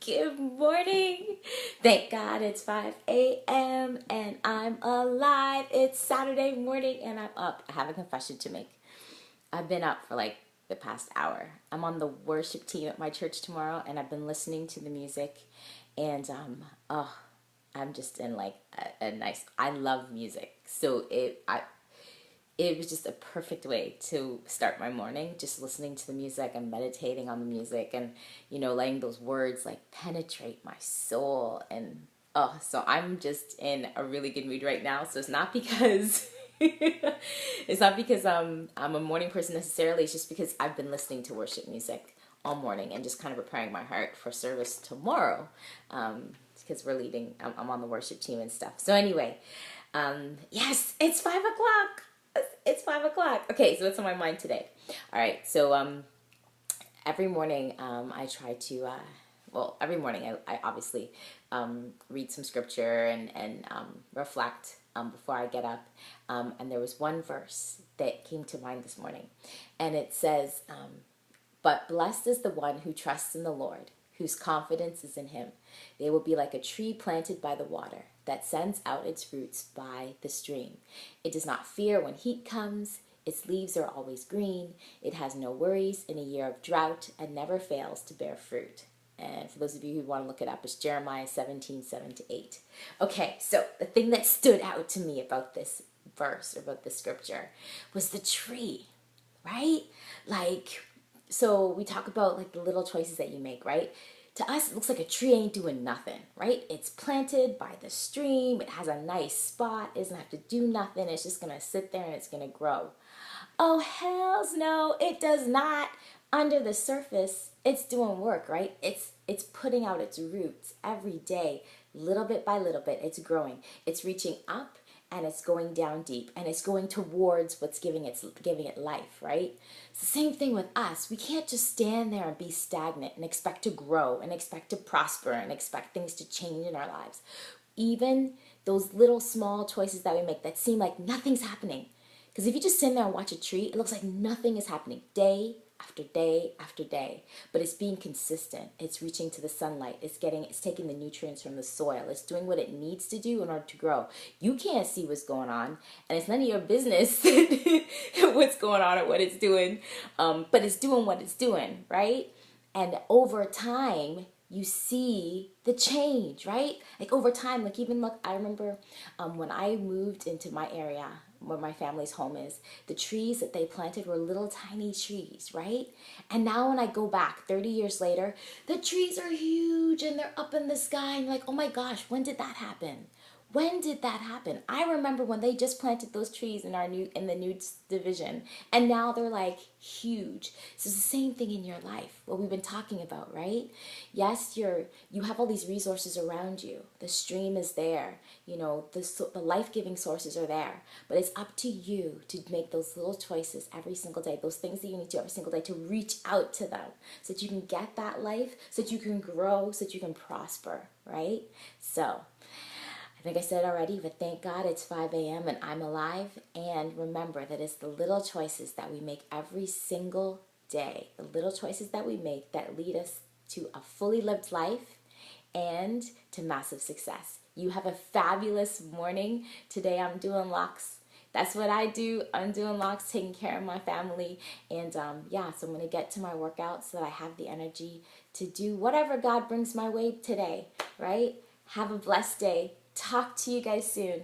Good morning. Thank God it's 5 a.m. and I'm alive. It's Saturday morning and I'm up. I have a confession to make. I've been up for like the past hour. I'm on the worship team at my church tomorrow and I've been listening to the music and I'm just in like a nice, I love music. So it was just a perfect way to start my morning, just listening to the music and meditating on the music and, letting those words like penetrate my soul. And so I'm just in a really good mood right now. So it's not because I'm a morning person necessarily. It's just because I've been listening to worship music all morning and just kind of preparing my heart for service tomorrow. Because I'm on the worship team and stuff. So anyway, yes, it's 5 o'clock. It's 5 o'clock. Okay, so what's on my mind today? All right, so every morning I try to, every morning I obviously read some scripture and reflect before I get up. And there was one verse that came to mind this morning. And it says, but blessed is the one who trusts in the Lord, whose confidence is in him. They will be like a tree planted by the water that sends out its roots by the stream. It does not fear when heat comes. Its leaves are always green. It has no worries in a year of drought and never fails to bear fruit. And for those of you who want to look it up, it's Jeremiah 17:7-8. Okay, so the thing that stood out to me about this verse, or about this scripture, was the tree, right? So we talk about like the little choices that you make, right? To us, it looks like a tree ain't doing nothing, right? It's planted by the stream. It has a nice spot. It doesn't have to do nothing. It's just going to sit there and it's going to grow. Oh, hells no, it does not. Under the surface, it's doing work, right? It's putting out its roots every day, little bit by little bit. It's growing. It's reaching up and it's going down deep and it's going towards what's giving it life, right? It's the same thing with us. We can't just stand there and be stagnant and expect to grow and expect to prosper and expect things to change in our lives. Even those little small choices that we make that seem like nothing's happening. Because if you just sit there and watch a tree, it looks like nothing is happening day after day after day. But it's being consistent. It's reaching to the sunlight. It's taking the nutrients from the soil. It's doing what it needs to do in order to grow. You can't see what's going on, and it's none of your business what's going on or what it's doing. But it's doing what it's doing, right? And over time, you see the change, right? Like over time, like even look, I remember when I moved into my area where my family's home is, the trees that they planted were little tiny trees, right? And now when I go back 30 years later, the trees are huge and they're up in the sky and you're like, oh my gosh, when did that happen? When did that happen? I remember when they just planted those trees in the new division, and now they're like huge. So it's the same thing in your life, what we've been talking about, right? Yes, you have all these resources around you. The stream is there, the life-giving sources are there, but it's up to you to make those little choices every single day, those things that you need to every single day to reach out to them, so that you can get that life, so that you can grow, so that you can prosper, right? So I think I said it already, but thank God it's 5 a.m. and I'm alive. And remember that it's the little choices that we make every single day, the little choices that we make that lead us to a fully lived life and to massive success. You have a fabulous morning. Today I'm doing locks. That's what I do. I'm doing locks, taking care of my family. And so I'm going to get to my workout so that I have the energy to do whatever God brings my way today, right? Have a blessed day. Talk to you guys soon.